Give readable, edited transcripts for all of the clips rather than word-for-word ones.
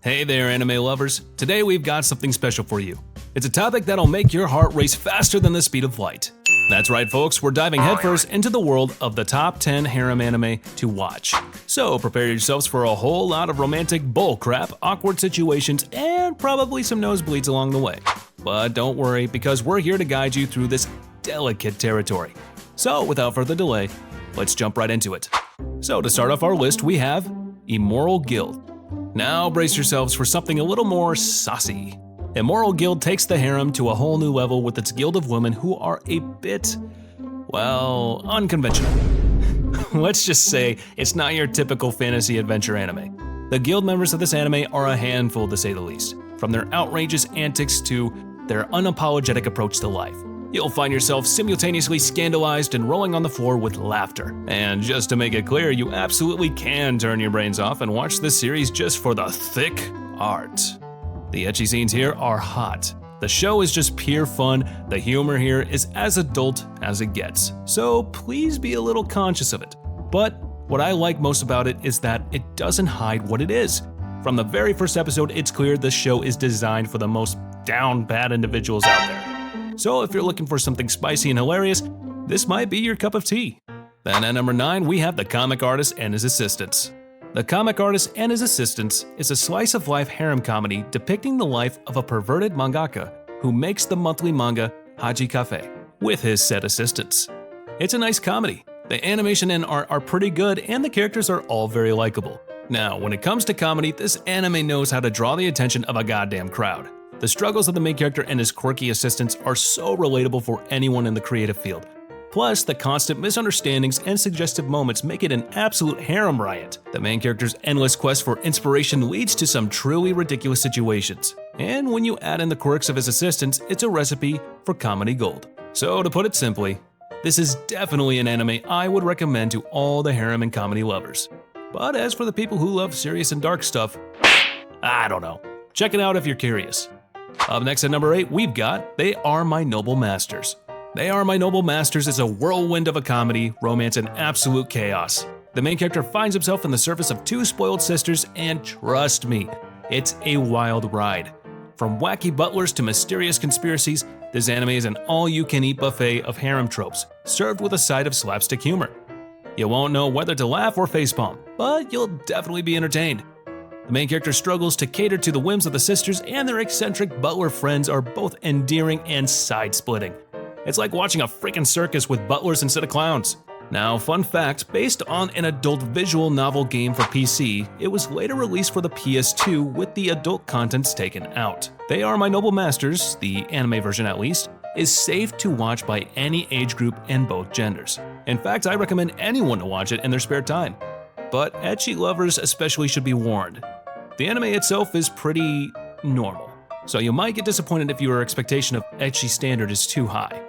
Hey there, anime lovers. Today we've got something special for you. It's a topic that'll make your heart race faster than the speed of light. That's right, folks, we're diving headfirst into the world of the top 10 harem anime to watch. So prepare yourselves for a whole lot of romantic bullcrap, awkward situations, and probably some nosebleeds along the way. But don't worry, because we're here to guide you through this delicate territory. So without further delay, let's jump right into it. So to start off our list, we have Immoral Guild. Now brace yourselves for something a little more saucy. Immoral Guild takes the harem to a whole new level with its guild of women who are a bit, well, unconventional. Let's just say it's not your typical fantasy adventure anime. The guild members of this anime are a handful to say the least, from their outrageous antics to their unapologetic approach to life. You'll find yourself simultaneously scandalized and rolling on the floor with laughter. And just to make it clear, you absolutely can turn your brains off and watch this series just for the thick art. The ecchi scenes here are hot. The show is just pure fun, the humor here is as adult as it gets, so please be a little conscious of it. But what I like most about it is that it doesn't hide what it is. From the very first episode, it's clear this show is designed for the most down bad individuals out there. So if you're looking for something spicy and hilarious, this might be your cup of tea. Then at number 9, we have The Comic Artist and His Assistants. The Comic Artist and His Assistants is a slice-of-life harem comedy depicting the life of a perverted mangaka who makes the monthly manga Haji Cafe with his said assistants. It's a nice comedy. The animation and art are pretty good and the characters are all very likable. Now, when it comes to comedy, this anime knows how to draw the attention of a goddamn crowd. The struggles of the main character and his quirky assistants are so relatable for anyone in the creative field. Plus, the constant misunderstandings and suggestive moments make it an absolute harem riot. The main character's endless quest for inspiration leads to some truly ridiculous situations. And when you add in the quirks of his assistants, it's a recipe for comedy gold. So to put it simply, this is definitely an anime I would recommend to all the harem and comedy lovers. But as for the people who love serious and dark stuff, I don't know. Check it out if you're curious. Up next at number 8, we've got They Are My Noble Masters. They Are My Noble Masters is a whirlwind of a comedy, romance, and absolute chaos. The main character finds himself in the service of two spoiled sisters, and trust me, it's a wild ride. From wacky butlers to mysterious conspiracies, this anime is an all-you-can-eat buffet of harem tropes, served with a side of slapstick humor. You won't know whether to laugh or facepalm, but you'll definitely be entertained. The main character struggles to cater to the whims of the sisters, and their eccentric butler friends are both endearing and side-splitting. It's like watching a freaking circus with butlers instead of clowns. Now, fun fact, based on an adult visual novel game for PC, it was later released for the PS2 with the adult contents taken out. They Are My Noble Masters, the anime version at least, is safe to watch by any age group and both genders. In fact, I recommend anyone to watch it in their spare time. But ecchi lovers especially should be warned. The anime itself is pretty normal, so you might get disappointed if your expectation of ecchi standard is too high.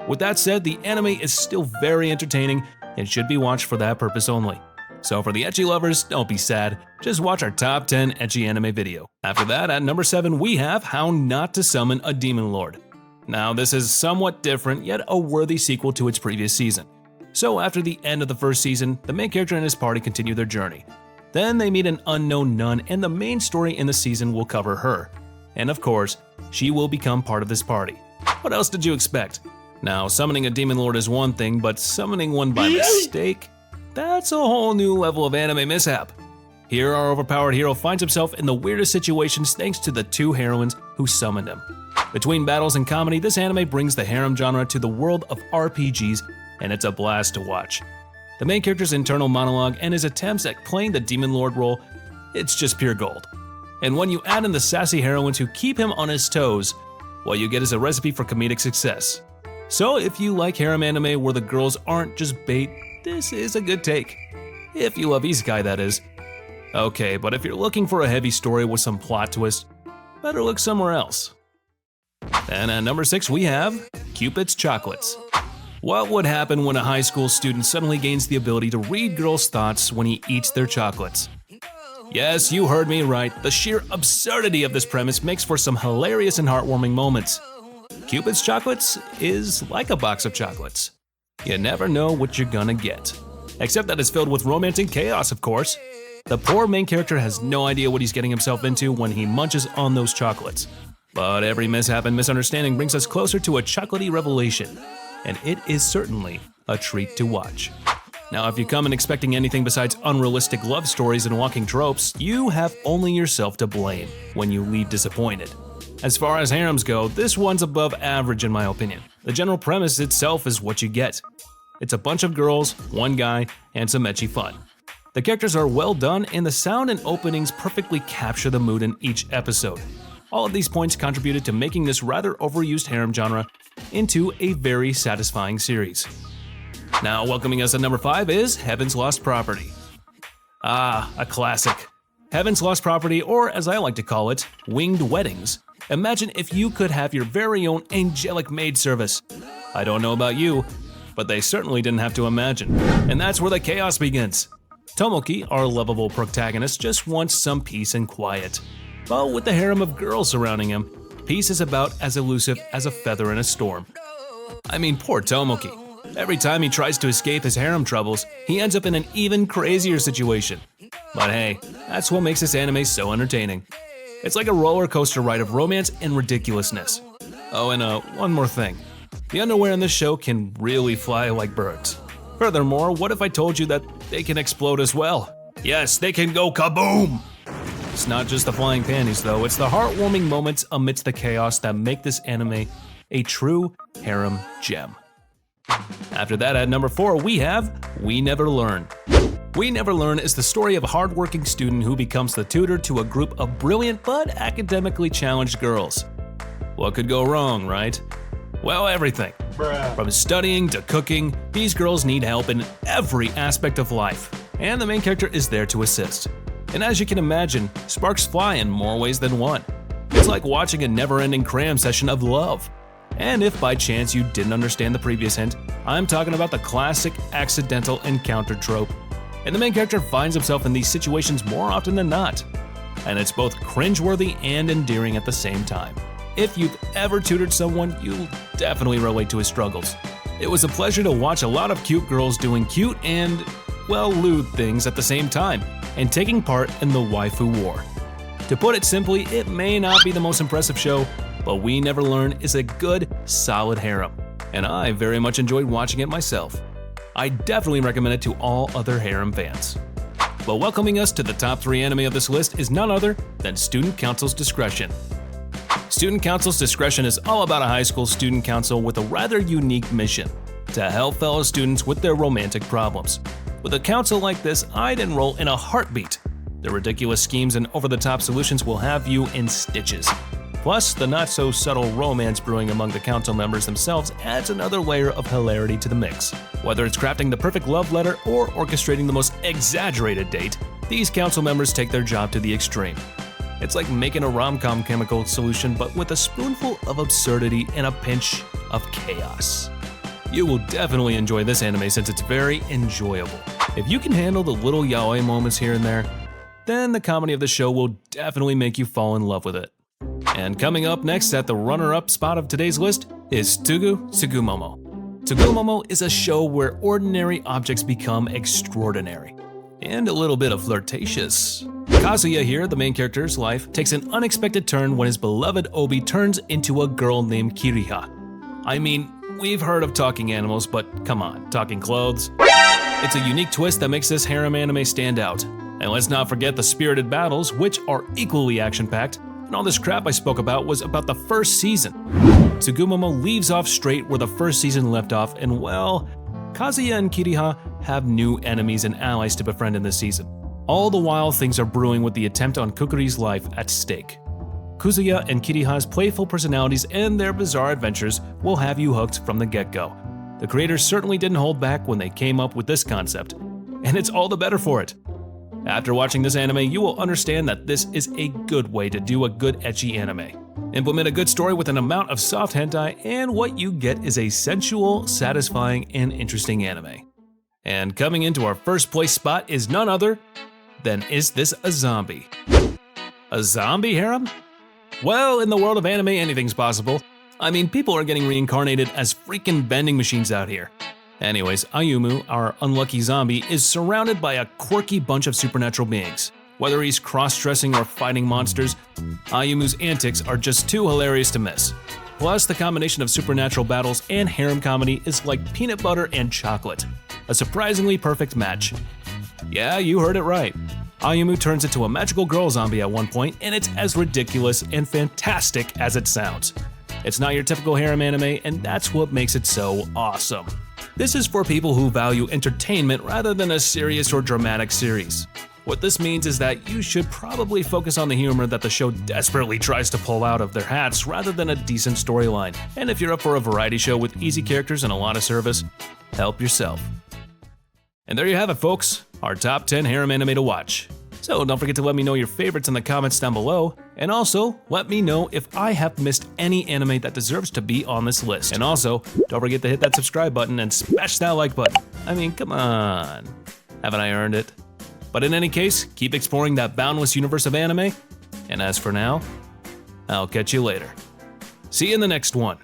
With that said, the anime is still very entertaining and should be watched for that purpose only. So for the ecchi lovers, don't be sad, just watch our top 10 ecchi anime video. After that, at number 7, we have How Not to Summon a Demon Lord. Now this is somewhat different, yet a worthy sequel to its previous season. So after the end of the first season, the main character and his party continue their journey. Then they meet an unknown nun, and the main story in the season will cover her. And of course, she will become part of this party. What else did you expect? Now, summoning a demon lord is one thing, but summoning one by mistake? That's a whole new level of anime mishap. Here, our overpowered hero finds himself in the weirdest situations thanks to the two heroines who summoned him. Between battles and comedy, this anime brings the harem genre to the world of RPGs, and it's a blast to watch. The main character's internal monologue and his attempts at playing the demon lord role, it's just pure gold. And when you add in the sassy heroines who keep him on his toes, what you get is a recipe for comedic success. So if you like harem anime where the girls aren't just bait, this is a good take. If you love isekai, that is. Okay, but if you're looking for a heavy story with some plot twist, better look somewhere else. And at number 6, we have Cupids Chocolates. What would happen when a high school student suddenly gains the ability to read girls' thoughts when he eats their chocolates? Yes, you heard me right. The sheer absurdity of this premise makes for some hilarious and heartwarming moments. Cupids Chocolates is like a box of chocolates. You never know what you're gonna get. Except that it's filled with romance and chaos, of course. The poor main character has no idea what he's getting himself into when he munches on those chocolates. But every mishap and misunderstanding brings us closer to a chocolatey revelation, and it is certainly a treat to watch. Now, if you come in expecting anything besides unrealistic love stories and walking tropes, you have only yourself to blame when you leave disappointed. As far as harems go, this one's above average in my opinion. The general premise itself is what you get. It's a bunch of girls, one guy, and some ecchi fun. The characters are well done, and the sound and openings perfectly capture the mood in each episode. All of these points contributed to making this rather overused harem genre into a very satisfying series. Now, welcoming us at number 5 is Heaven's Lost Property. Ah, a classic. Heaven's Lost Property, or as I like to call it, Winged Weddings. Imagine if you could have your very own angelic maid service. I don't know about you, but they certainly didn't have to imagine. And that's where the chaos begins. Tomoki, our lovable protagonist, just wants some peace and quiet. But with the harem of girls surrounding him, peace is about as elusive as a feather in a storm. I mean, poor Tomoki. Every time he tries to escape his harem troubles, he ends up in an even crazier situation. But hey, that's what makes this anime so entertaining. It's like a roller coaster ride of romance and ridiculousness. Oh, and one more thing. The underwear in this show can really fly like birds. Furthermore, what if I told you that they can explode as well? Yes, they can go kaboom! It's not just the flying panties though, it's the heartwarming moments amidst the chaos that make this anime a true harem gem. After that, at number 4, we have We Never Learn. We Never Learn is the story of a hardworking student who becomes the tutor to a group of brilliant but academically challenged girls. What could go wrong, right? Well, everything. From studying to cooking, these girls need help in every aspect of life, and the main character is there to assist. And as you can imagine, sparks fly in more ways than one. It's like watching a never-ending cram session of love. And if by chance you didn't understand the previous hint, I'm talking about the classic accidental encounter trope. And the main character finds himself in these situations more often than not. And it's both cringeworthy and endearing at the same time. If you've ever tutored someone, you'll definitely relate to his struggles. It was a pleasure to watch a lot of cute girls doing cute and, well, lewd things at the same time, and taking part in the waifu war. To put it simply, it may not be the most impressive show, but We Never Learn is a good, solid harem, and I very much enjoyed watching it myself. I definitely recommend it to all other harem fans. But welcoming us to the top 3 anime of this list is none other than Student Council's Discretion. Student Council's Discretion is all about a high school student council with a rather unique mission: to help fellow students with their romantic problems. With a council like this, I'd enroll in a heartbeat. The ridiculous schemes and over-the-top solutions will have you in stitches. Plus, the not-so-subtle romance brewing among the council members themselves adds another layer of hilarity to the mix. Whether it's crafting the perfect love letter or orchestrating the most exaggerated date, these council members take their job to the extreme. It's like making a rom-com chemical solution, but with a spoonful of absurdity and a pinch of chaos. You will definitely enjoy this anime since it's very enjoyable. If you can handle the little yaoi moments here and there, then the comedy of the show will definitely make you fall in love with it. And coming up next at the runner-up spot of today's list is Tsugumomo. Tumomo is a show where ordinary objects become extraordinary, and a little bit of flirtatious. Kazuya here, the main character's life, takes an unexpected turn when his beloved Obi turns into a girl named Kiriha. I mean, we've heard of talking animals, but come on, talking clothes? It's a unique twist that makes this harem anime stand out. And let's not forget the spirited battles, which are equally action-packed, and all this crap I spoke about was about the first season. Tsugumomo leaves off straight where the first season left off, and well, Kazuya and Kiriha have new enemies and allies to befriend in this season. All the while, things are brewing with the attempt on Kukuri's life at stake. Kazuya and Kiriha's playful personalities and their bizarre adventures will have you hooked from the get-go. The creators certainly didn't hold back when they came up with this concept, and it's all the better for it. After watching this anime, you will understand that this is a good way to do a good ecchi anime. Implement a good story with an amount of soft hentai, and what you get is a sensual, satisfying, and interesting anime. And coming into our first place spot is none other than Is This a Zombie? A zombie harem? Well, in the world of anime, anything's possible. I mean, people are getting reincarnated as freaking vending machines out here. Anyways, Ayumu, our unlucky zombie, is surrounded by a quirky bunch of supernatural beings. Whether he's cross-dressing or fighting monsters, Ayumu's antics are just too hilarious to miss. Plus, the combination of supernatural battles and harem comedy is like peanut butter and chocolate. A surprisingly perfect match. Yeah, you heard it right. Ayumu turns into a magical girl zombie at one point, and it's as ridiculous and fantastic as it sounds. It's not your typical harem anime, and that's what makes it so awesome. This is for people who value entertainment rather than a serious or dramatic series. What this means is that you should probably focus on the humor that the show desperately tries to pull out of their hats rather than a decent storyline. And if you're up for a variety show with easy characters and a lot of service, help yourself. And there you have it, folks, our top 10 harem anime to watch. So don't forget to let me know your favorites in the comments down below, and also let me know if I have missed any anime that deserves to be on this list. And also, don't forget to hit that subscribe button and smash that like button. I mean, come on, haven't I earned it? But in any case, keep exploring that boundless universe of anime, and as for now, I'll catch you later. See you in the next one.